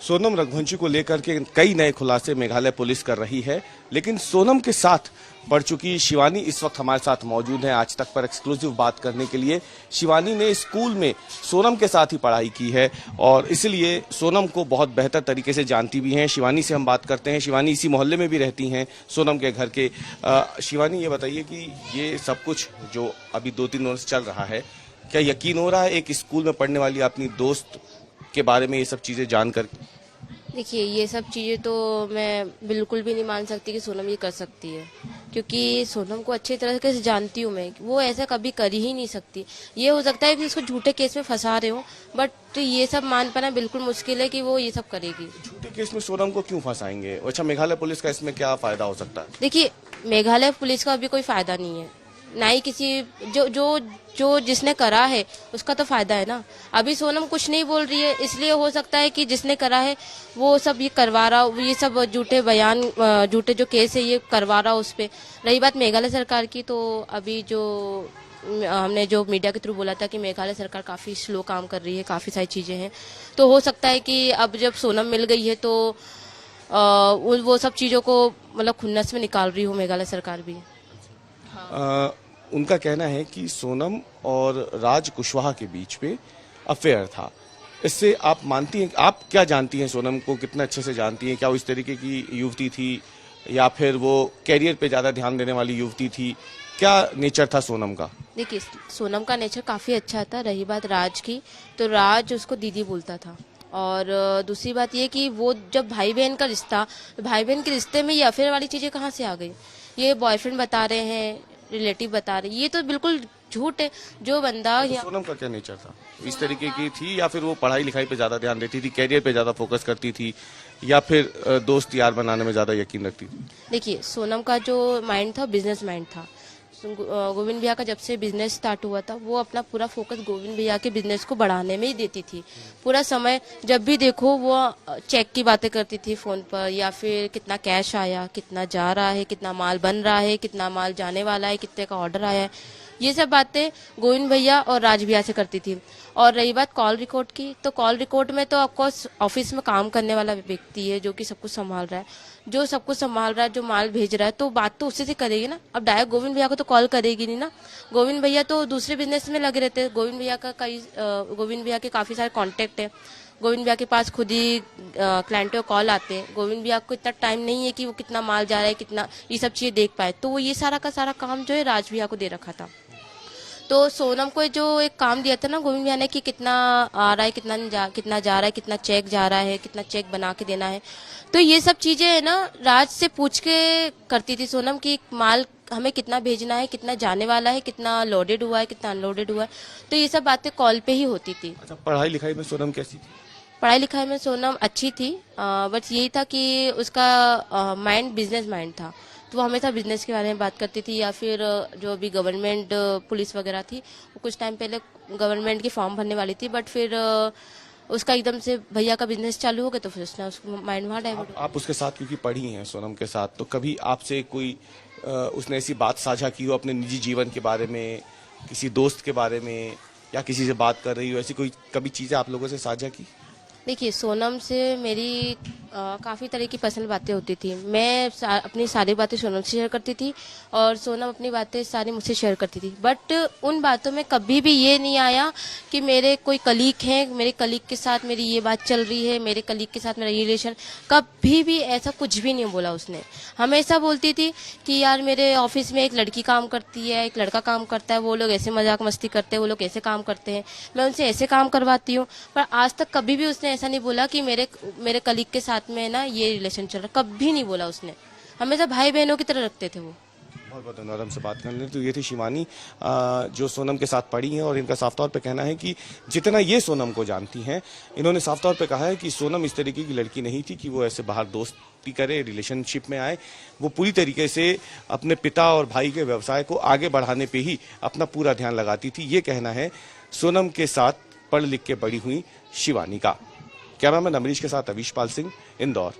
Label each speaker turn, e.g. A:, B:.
A: सोनम रघुवंशी को लेकर के कई नए खुलासे मेघालय पुलिस कर रही है, लेकिन सोनम के साथ पढ़ चुकी शिवानी इस वक्त हमारे साथ मौजूद है आज तक पर एक्सक्लूसिव बात करने के लिए। शिवानी ने स्कूल में सोनम के साथ ही पढ़ाई की है और इसलिए सोनम को बहुत बेहतर तरीके से जानती भी हैं। शिवानी से हम बात करते हैं। शिवानी इसी मोहल्ले में भी रहती हैं सोनम के घर के। शिवानी, ये बताइए कि ये सब कुछ जो अभी 2-3 दिनों से चल रहा है, क्या यकीन हो रहा है एक स्कूल में पढ़ने वाली अपनी दोस्त के बारे में ये सब चीजें जानकर?
B: देखिए, ये सब चीज़ें तो मैं बिल्कुल भी नहीं मान सकती कि सोनम ये कर सकती है, क्योंकि सोनम को अच्छी तरह से जानती हूँ मैं। वो ऐसा कभी कर ही नहीं सकती। ये हो सकता है कि उसको झूठे केस में फंसा रहे हो, बट तो ये सब मान पाना बिल्कुल मुश्किल है कि वो ये सब करेगी।
A: झूठे केस में सोनम को क्यों फंसाएंगे? अच्छा, मेघालय पुलिस का इसमें क्या फायदा हो सकता है?
B: देखिए, मेघालय पुलिस का अभी कोई फायदा नहीं है, ना ही किसी जो जिसने करा है उसका तो फायदा है ना। अभी सोनम कुछ नहीं बोल रही है, इसलिए हो सकता है कि जिसने करा है वो सब ये करवा रहा, ये सब झूठे बयान, झूठे जो केस है ये करवा रहा उस पे। रही बात मेघालय सरकार की, तो अभी जो हमने जो मीडिया के थ्रू बोला था कि मेघालय सरकार काफी स्लो काम कर रही है, काफी सारी चीजें हैं, तो हो सकता है कि अब जब सोनम मिल गई है तो वो सब चीजों को मतलब खुन्नस में निकाल रही हो मेघालय सरकार भी।
A: उनका कहना है कि सोनम और राज कुशवाहा के बीच में अफेयर था। इससे आप मानती हैं? आप क्या जानती हैं? सोनम को कितना अच्छे से जानती हैं? क्या वो इस तरीके की युवती थी या फिर वो कैरियर पे ज्यादा ध्यान देने वाली युवती थी? क्या नेचर था सोनम का?
B: देखिए, सोनम का नेचर काफी अच्छा था। रही बात राज की, तो राज उसको दीदी बोलता था। और दूसरी बात ये कि वो जब भाई बहन का रिश्ता, भाई बहन के रिश्ते में ये अफेयर वाली चीजें कहाँ से आ गई? ये बॉयफ्रेंड बता रहे हैं, रिलेटिव बता रहे, ये तो बिल्कुल झूठ है। जो बंदा
A: तो सोनम का क्या नेचर था? इस तरीके की थी या फिर वो पढ़ाई लिखाई पे ज्यादा ध्यान देती थी, कैरियर पे ज्यादा फोकस करती थी, या फिर दोस्त यार बनाने में ज्यादा यकीन रखती थी?
B: देखिए, सोनम का जो माइंड था बिजनेस माइंड था। गोविंद भैया का जब से बिजनेस स्टार्ट हुआ था, वो अपना पूरा फोकस गोविंद भैया के बिजनेस को बढ़ाने में ही देती थी। पूरा समय जब भी देखो वो चेक की बातें करती थी फोन पर, या फिर कितना कैश आया, कितना जा रहा है, कितना माल बन रहा है, कितना माल जाने वाला है, कितने का ऑर्डर आया है, ये सब बातें गोविंद भैया और राज भैया से करती थी। और रही बात कॉल रिकॉर्ड की, तो कॉल रिकॉर्ड में तो ऑफकोर्स ऑफिस में काम करने वाला व्यक्ति है जो कि सब कुछ संभाल रहा है, जो सब कुछ संभाल रहा है, जो माल भेज रहा है, तो बात तो उसी से करेगी ना। अब डायरेक्ट गोविंद भैया को तो कॉल करेगी नहीं ना। गोविंद भैया तो दूसरे बिजनेस में लगे रहते हैं। गोविंद भैया के काफी सारे कॉन्टेक्ट है। गोविंद भैया के पास खुद ही क्लाइंटों कॉल आते हैं। गोविंद भैया को इतना टाइम नहीं है कि वो कितना माल जा रहा है, कितना ये सब चीजें देख पाए, तो वो ये सारा का सारा काम जो है राज भैया को दे रखा था। तो सोनम को जो एक काम दिया था ना गोविंद भैया ने कि कितना आ रहा है, कितना जा रहा है, कितना चेक जा रहा है, कितना चेक बना के देना है, तो ये सब चीजें है ना राज से पूछ के करती थी सोनम कि माल हमें कितना भेजना है, कितना जाने वाला है, कितना लोडेड हुआ है, कितना अनलोडेड हुआ है, तो ये सब बातें कॉल पे ही होती थी।
A: अच्छा, पढ़ाई लिखाई में सोनम कैसी थी?
B: पढ़ाई लिखाई में सोनम अच्छी थी, बट यही था कि उसका माइंड बिजनेस माइंड था, तो वो हमेशा बिजनेस के बारे में बात करती थी। या फिर जो अभी गवर्नमेंट पुलिस वगैरह थी, वो कुछ टाइम पहले गवर्नमेंट की फॉर्म भरने वाली थी, बट फिर उसका एकदम से भैया का बिजनेस चालू हो गया, तो फिर उसने उसको माइंड वहाँ डाइवर्ट।
A: आप उसके साथ क्योंकि पढ़ी हैं सोनम के साथ, तो कभी आपसे कोई उसने ऐसी बात साझा की हो अपने निजी जीवन के बारे में, किसी दोस्त के बारे में, या किसी से बात कर रही हो, ऐसी कोई कभी चीजें आप लोगों से साझा की?
B: देखिए, सोनम से मेरी काफ़ी तरह की पर्सनल बातें होती थी। मैं अपनी सारी बातें सोनम से शेयर करती थी और सोनम अपनी बातें सारी मुझसे शेयर करती थी, बट उन बातों में कभी भी ये नहीं आया कि मेरे कोई कलीग हैं, मेरे कलीग के साथ मेरी ये बात चल रही है, मेरे कलीग के साथ मेरा ये रिलेशन, कभी भी ऐसा कुछ भी नहीं बोला उसने। हमेशा बोलती थी कि यार मेरे ऑफिस में एक लड़की काम करती है, एक लड़का काम करता है, वो लोग ऐसे मजाक मस्ती करते हैं, वो लोग ऐसे काम करते हैं, मैं उनसे ऐसे काम करवाती हूँ। पर आज तक कभी भी उसने ऐसा नहीं बोला कि मेरे कलीग के साथ में ना ये रिलेशन चल रहा, कभी नहीं बोला उसने। हमेशा भाई बहनों की तरह रखते थे वो।
A: बहुत बहुत धन्यवाद हमसे बात करने। तो ये थी शिवानी जो सोनम के साथ पढ़ी हैं, और इनका साफ तौर पे कहना है कि जितना ये सोनम को जानती हैं, इन्होंने साफ तौर पे कहा है कि सोनम इस तरीके की लड़की नहीं थी कि वो ऐसे बाहर दोस्ती करे, रिलेशनशिप में आए। वो पूरी तरीके से अपने पिता और भाई के व्यवसाय को आगे बढ़ाने पे ही अपना पूरा ध्यान लगाती थी। ये कहना है सोनम के साथ पढ़ लिख के बड़ी हुई शिवानी का। कैमरामैन अमरीश के साथ अवीश पाल सिंह, इंदौर।